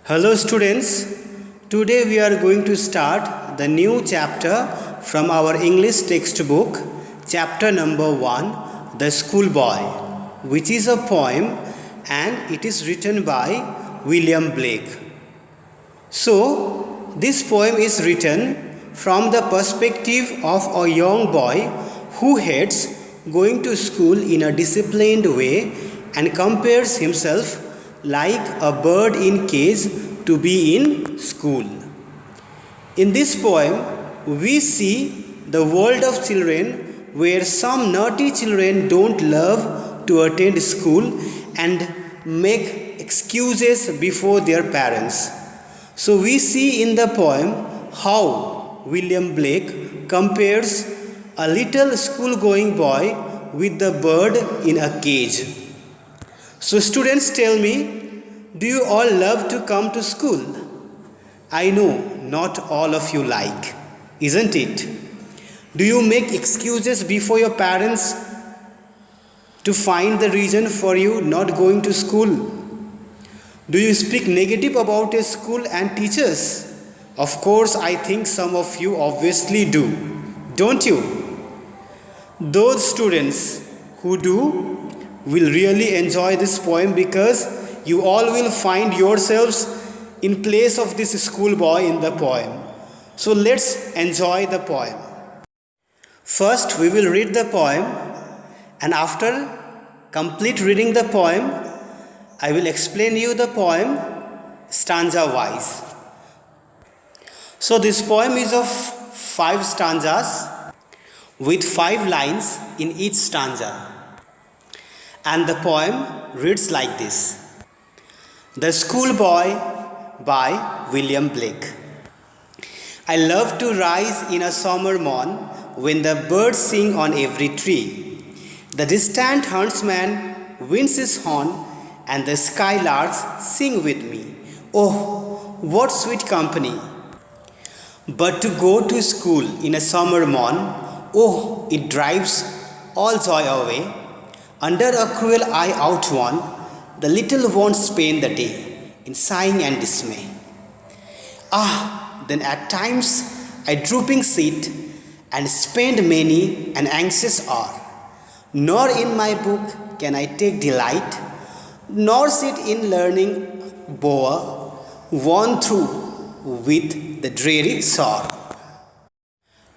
Hello students, today we are going to start the new chapter from our English textbook, chapter number 1, The Schoolboy, which is a poem and it is written by William Blake. So, this poem is written from the perspective of a young boy who hates going to school in a disciplined way and compares himself like a bird in cage to be in school. In this poem, we see the world of children where some naughty children don't love to attend school and make excuses before their parents. So we see in the poem how William Blake compares a little school-going boy with the bird in a cage. So students, tell me, do you all love to come to school? I know not all of you like, isn't it? Do you make excuses before your parents to find the reason for you not going to school? Do you speak negative about your school and teachers? Of course, I think some of you obviously do, don't you? Those students who do will really enjoy this poem because you all will find yourselves in place of this schoolboy in the poem. So let's enjoy the poem. First, we will read the poem, and after complete reading the poem, I will explain you the poem stanza wise. So this poem is of 5 stanzas with 5 lines in each stanza. And the poem reads like this. The Schoolboy by William Blake. I love to rise in a summer morn when the birds sing on every tree. The distant huntsman winds his horn and the skylarks sing with me. Oh, what sweet company! But to go to school in a summer morn, oh, it drives all joy away. Under a cruel eye outworn, the little ones spend the day in sighing and dismay. Ah, then at times I drooping sit and spend many an anxious hour. Nor in my book can I take delight, nor sit in learning bower, worn through with the dreary sorrow.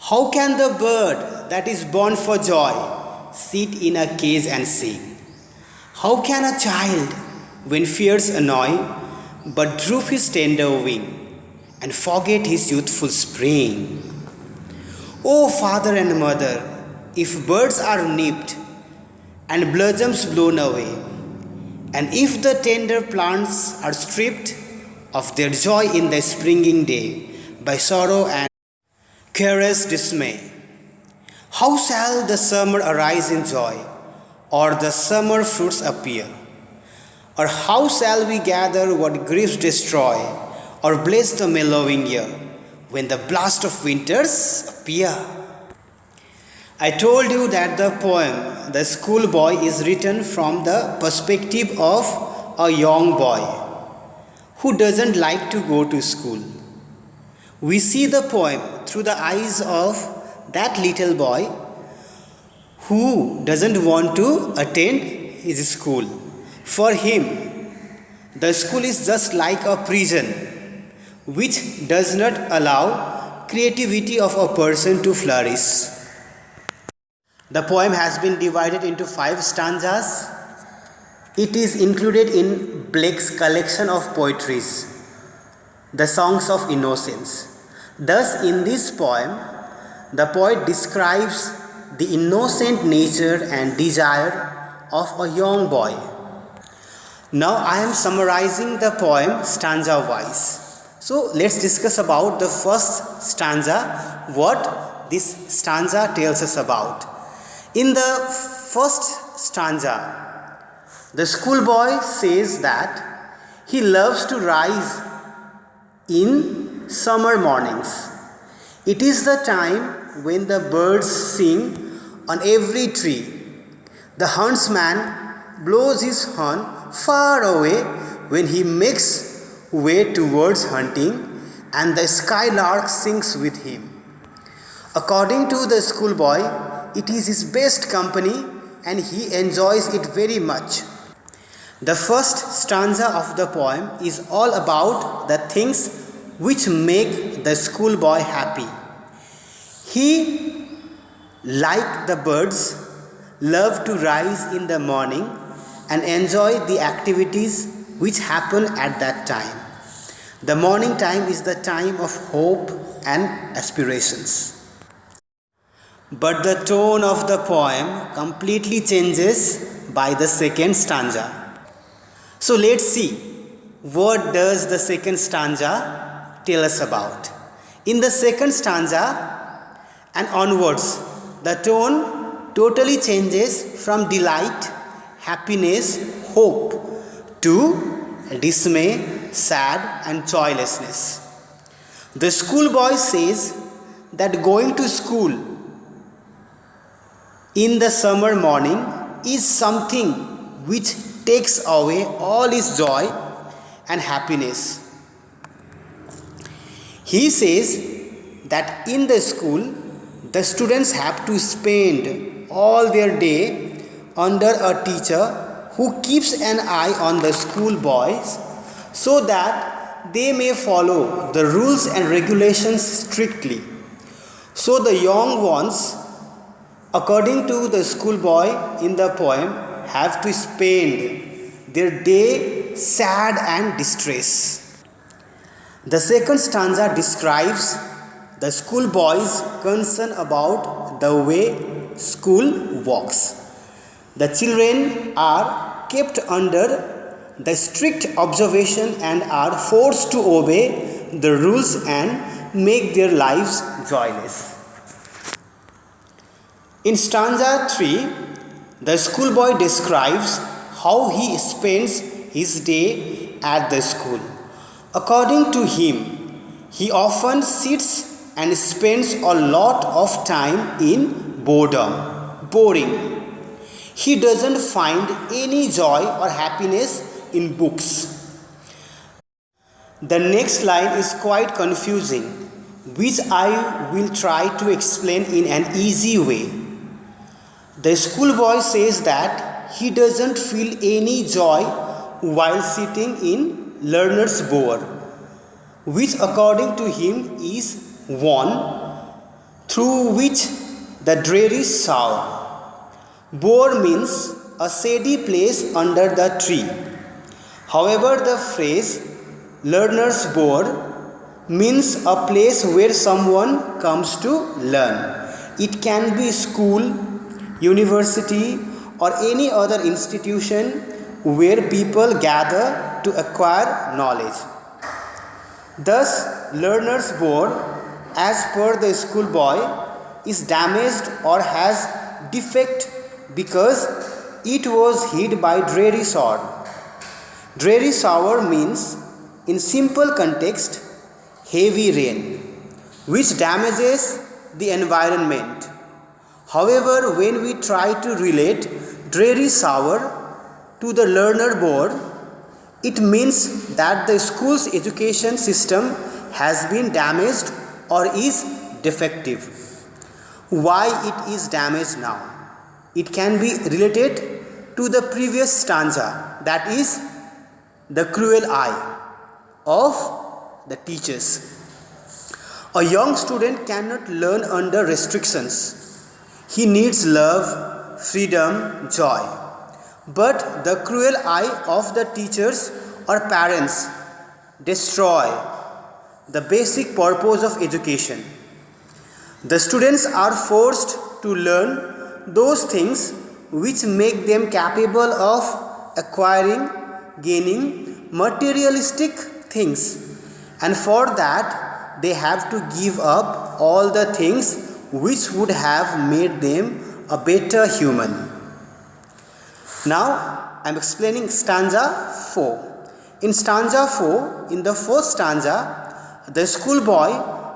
How can the bird that is born for joy sit in a cage and sing? How can a child, when fears annoy, but droop his tender wing and forget his youthful spring? O father and mother, if birds are nipped and blossoms blown away, and if the tender plants are stripped of their joy in the springing day by sorrow and careless dismay, how shall the summer arise in joy, or the summer fruits appear? Or how shall we gather what griefs destroy, or bless the mellowing year, when the blast of winters appear? I told you that the poem, The Schoolboy, is written from the perspective of a young boy who doesn't like to go to school. We see the poem through the eyes of that little boy who doesn't want to attend his school. For him, the school is just like a prison which does not allow creativity of a person to flourish. The poem has been divided into 5 stanzas. It is included in Blake's collection of poetries, The Songs of Innocence. Thus, in this poem, the poet describes the innocent nature and desire of a young boy. Now I am summarizing the poem stanza-wise. So let's discuss about the first stanza, what this stanza tells us about. In the first stanza, the schoolboy says that he loves to rise in summer mornings. It is the time when the birds sing on every tree. The huntsman blows his horn far away when he makes way towards hunting, and the skylark sings with him. According to the schoolboy, it is his best company and he enjoys it very much. The first stanza of the poem is all about the things which make the schoolboy happy. He, like the birds, loves to rise in the morning and enjoy the activities which happen at that time. The morning time is the time of hope and aspirations. But the tone of the poem completely changes by the second stanza. So let's see, what does the second stanza tell us about? In the second stanza and onwards, the tone totally changes from delight, happiness, hope to dismay, sad and joylessness. The schoolboy says that going to school in the summer morning is something which takes away all his joy and happiness. He says that in the school, the students have to spend all their day under a teacher who keeps an eye on the schoolboys so that they may follow the rules and regulations strictly. So the young ones, according to the schoolboy in the poem, have to spend their day sad and distress. The second stanza describes the schoolboy's concern about the way school works. The children are kept under the strict observation and are forced to obey the rules and make their lives joyless. In stanza 3, the schoolboy describes how he spends his day at the school. According to him, he often sits and spends a lot of time in boring. He doesn't find any joy or happiness in books. The next line is quite confusing, which I will try to explain in an easy way. The schoolboy says that he doesn't feel any joy while sitting in learner's bower, which according to him is one through which the dreary sour. Bower means a shady place under the tree. However, the phrase learner's bower means a place where someone comes to learn. It can be school, university, or any other institution where people gather to acquire knowledge. Thus, learner's bower, as per the schoolboy, is damaged or has defect because it was hit by dreary sword. Dreary shower means, in simple context, heavy rain, which damages the environment. However, when we try to relate dreary shower to the learner board, it means that the school's education system has been damaged or is defective. Why it is damaged now? It can be related to the previous stanza, that is, the cruel eye of the teachers. A young student cannot learn under restrictions. He needs love, freedom, joy. But the cruel eye of the teachers or parents destroy the basic purpose of education. The students are forced to learn those things which make them capable of acquiring, gaining materialistic things, and for that they have to give up all the things which would have made them a better human. Now I am explaining stanza 4. In stanza 4, in the first stanza, the schoolboy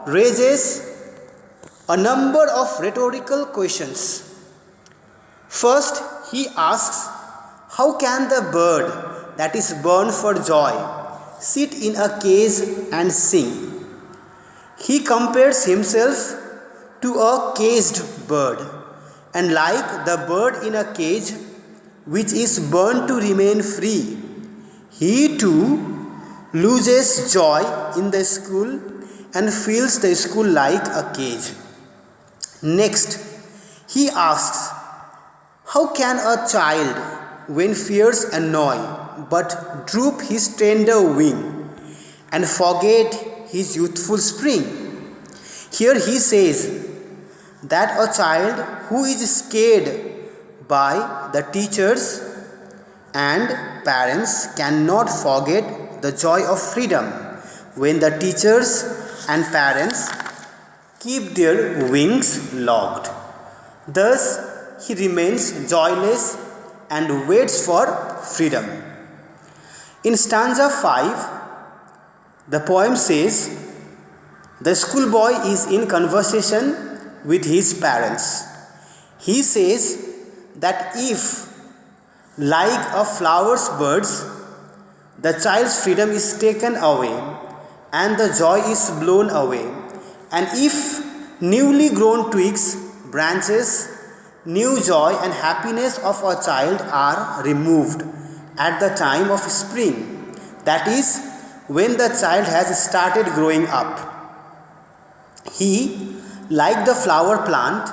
raises a number of rhetorical questions. First, he asks, how can the bird that is born for joy sit in a cage and sing. He compares himself to a caged bird, and like the bird in a cage which is born to remain free, he too loses joy in the school and feels the school like a cage. Next, he asks, how can a child, when fears annoy, but droop his tender wing and forget his youthful spring? Here he says that a child who is scared by the teachers and parents cannot forget the joy of freedom when the teachers and parents keep their wings locked. Thus, he remains joyless and waits for freedom. In stanza 5, the poem says, the schoolboy is in conversation with his parents. He says that if, like a flower's birds, the child's freedom is taken away and the joy is blown away, and if newly grown twigs, branches, new joy and happiness of a child are removed at the time of spring, that is, when the child has started growing up, he, like the flower plant,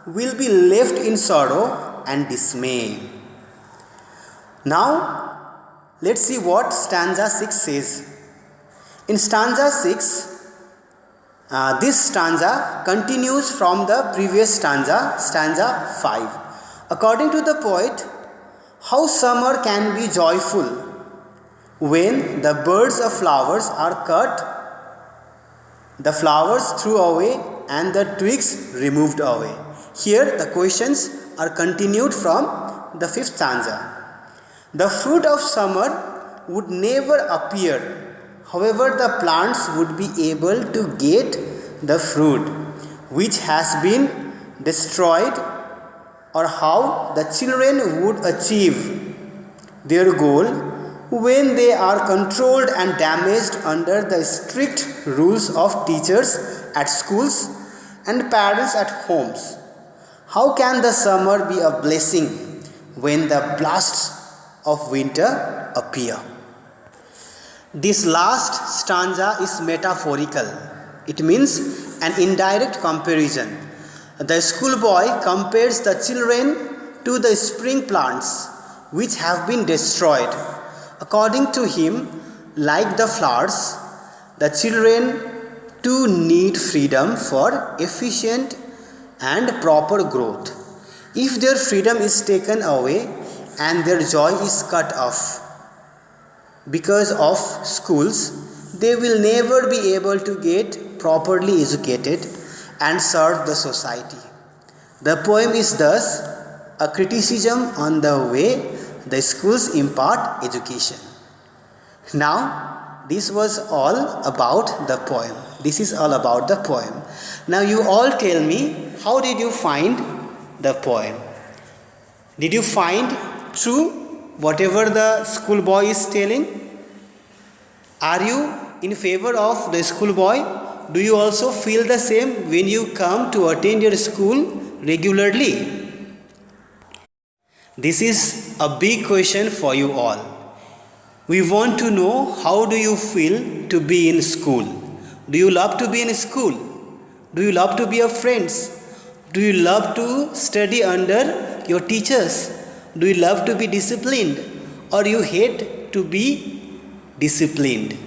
will be left in sorrow and dismay. Now, let's see what stanza 6 says. In stanza 6, this stanza continues from the previous stanza, stanza 5. According to the poet, how summer can be joyful when the birds of flowers are cut, the flowers threw away, and the twigs removed away. Here the questions are continued from the 5th stanza. The fruit of summer would never appear. However, the plants would be able to get the fruit which has been destroyed, or how the children would achieve their goal when they are controlled and damaged under the strict rules of teachers at schools and parents at homes. How can the summer be a blessing when the blasts of winter appear? This last stanza is metaphorical. It means an indirect comparison. The schoolboy compares the children to the spring plants which have been destroyed. According to him, like the flowers, the children too need freedom for efficient and proper growth. If their freedom is taken away and their joy is cut off because of schools, they will never be able to get properly educated and serve the society. The poem is thus a criticism on the way the schools impart education. Now, this was all about the poem. This is all about the poem. Now, you all tell me, how did you find the poem? Did you find true whatever the schoolboy is telling? Are you in favor of the schoolboy? Do you also feel the same when you come to attend your school regularly? This is a big question for you all. We want to know, how do you feel to be in school? Do you love to be in school? Do you love to be your friends? Do you love to study under your teachers? Do you love to be disciplined? Or you hate to be disciplined,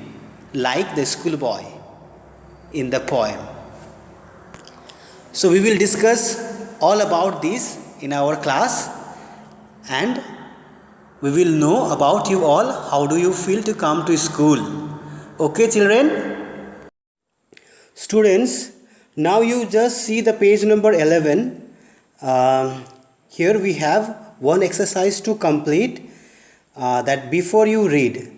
like the schoolboy in the poem? So we will discuss all about this in our class, and we will know about you all, how do you feel to come to school. Okay, children? Students, now you just see the page number 11. Here we have one exercise to complete, that before you read,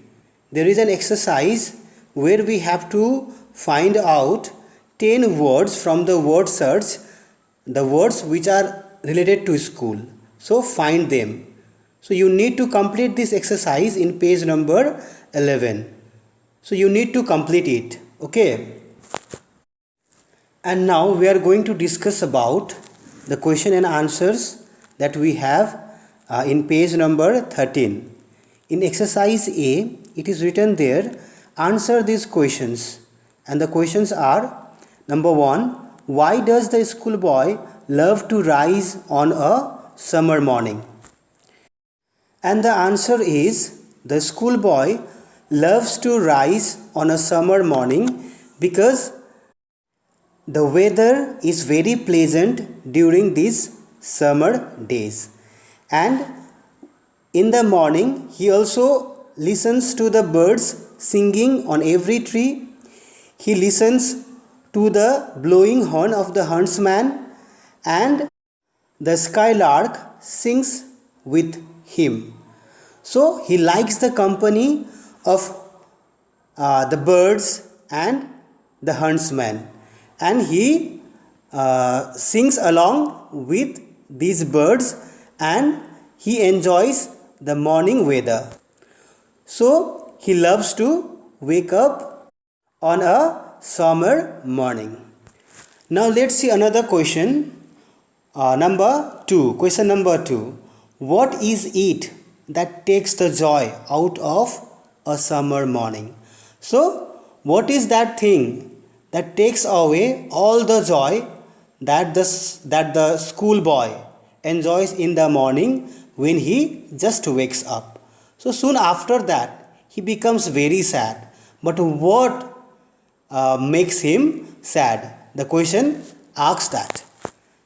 there is an exercise where we have to find out 10 words from the word search, the words which are related to school. So find them. So you need to complete this exercise in page number 11. So you need to complete it. Okay. And now we are going to discuss about the question and answers that we have in page number 13. In exercise A, it is written there, answer these questions. And the questions are, number 1, why does the schoolboy love to rise on a summer morning? And the answer is, the schoolboy loves to rise on a summer morning because the weather is very pleasant during these summer days. And in the morning, he also listens to the birds singing on every tree. He listens to the blowing horn of the huntsman, and the skylark sings with him. So he likes the company of the birds and the huntsman, and he sings along with these birds, and he enjoys the morning weather. So he loves to wake up on a summer morning. Now let's see another question. Number 2. Question number 2. What is it that takes the joy out of a summer morning? So what is that thing that takes away all the joy that the schoolboy enjoys in the morning when he just wakes up? So soon after that he becomes very sad. But what makes him sad? The question asks that.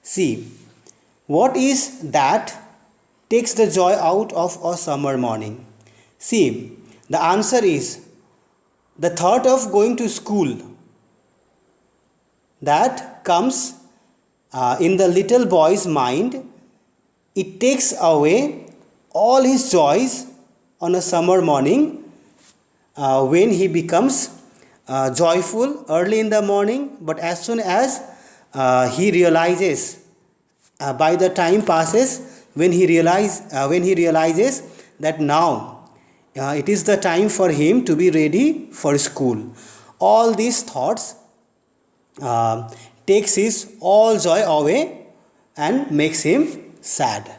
See, what is that takes the joy out of a summer morning? See, the answer is the thought of going to school that comes in the little boy's mind. It takes away all his joys on a summer morning when he becomes joyful early in the morning, but as soon as he realizes, by the time passes, when he realizes that now it is the time for him to be ready for school, all these thoughts takes his all joy away and makes him sad.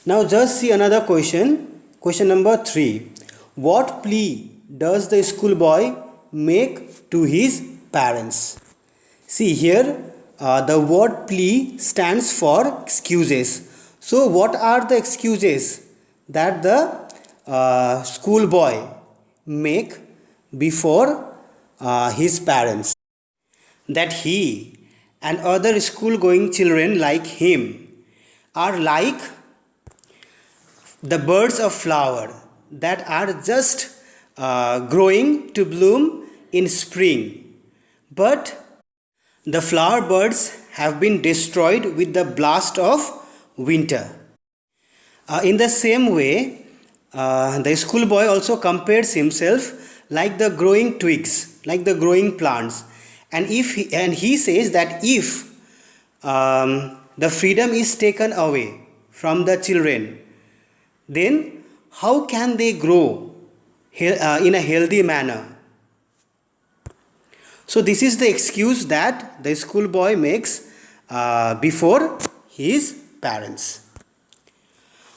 Now just see another question. Question number 3. What plea does the schoolboy make to his parents? See here, the word plea stands for excuses. So what are the excuses that the schoolboy make before his parents? That he and other school going children like him are like the birds of flower that are just growing to bloom in spring, but the flower birds have been destroyed with the blast of winter. In the same way, the schoolboy also compares himself like the growing twigs, like the growing plants, and he says that if the freedom is taken away from the children, then how can they grow in a healthy manner? So this is the excuse that the schoolboy makes before his parents.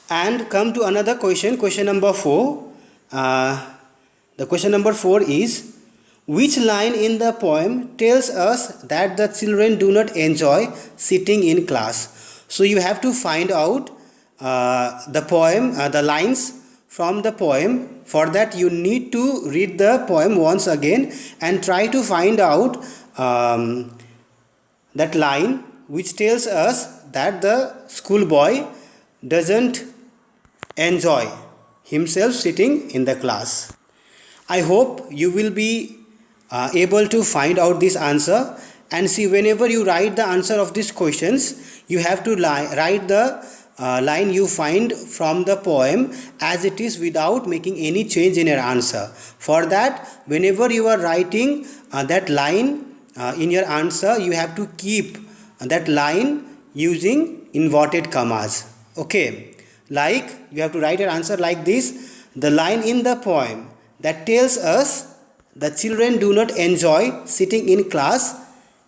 And come to another question, question number 4. The question number 4 is, which line in the poem tells us that the children do not enjoy sitting in class? So you have to find out the poem, the lines from the poem. For that you need to read the poem once again and try to find out that line which tells us that the schoolboy doesn't enjoy himself sitting in the class. I hope you will be able to find out this answer. And see, whenever you write the answer of these questions, you have to write the line you find from the poem as it is without making any change in your answer. For that, whenever you are writing that line in your answer, you have to keep that line using inverted commas. Okay, like you have to write your answer like this: the line in the poem that tells us the children do not enjoy sitting in class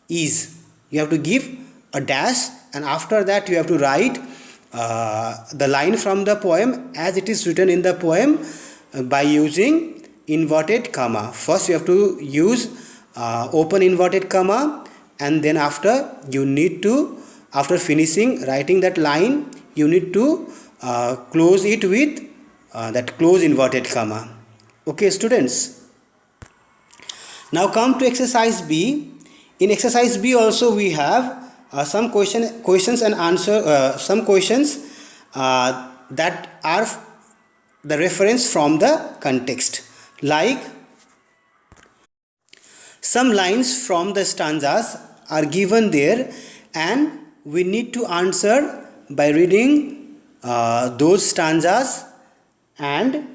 is. You have to give a dash, and after that you have to write the line from the poem as it is written in the poem by using inverted comma. First you have to use open inverted comma, and then after finishing writing that line, you need to close it with that close inverted comma. Okay, students. Now come to exercise B. In exercise B also we have some questions and answer, some questions that are the reference from the context, like some lines from the stanzas are given there, and we need to answer by reading those stanzas, and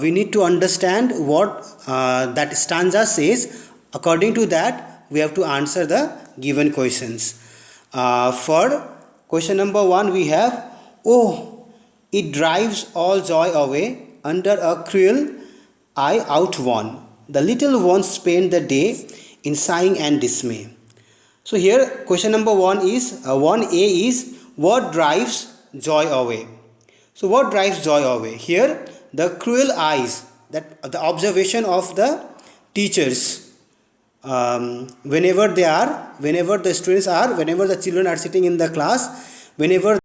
we need to understand what that stanza says. According to that, we have to answer the given questions. For question number 1, we have, oh, it drives all joy away, under a cruel eye outworn. The little ones spend the day in sighing and dismay. So here question number 1 is 1A is, what drives joy away? So what drives joy away? Here the cruel eyes, that the observation of the teachers, whenever the children are sitting in the class, whenever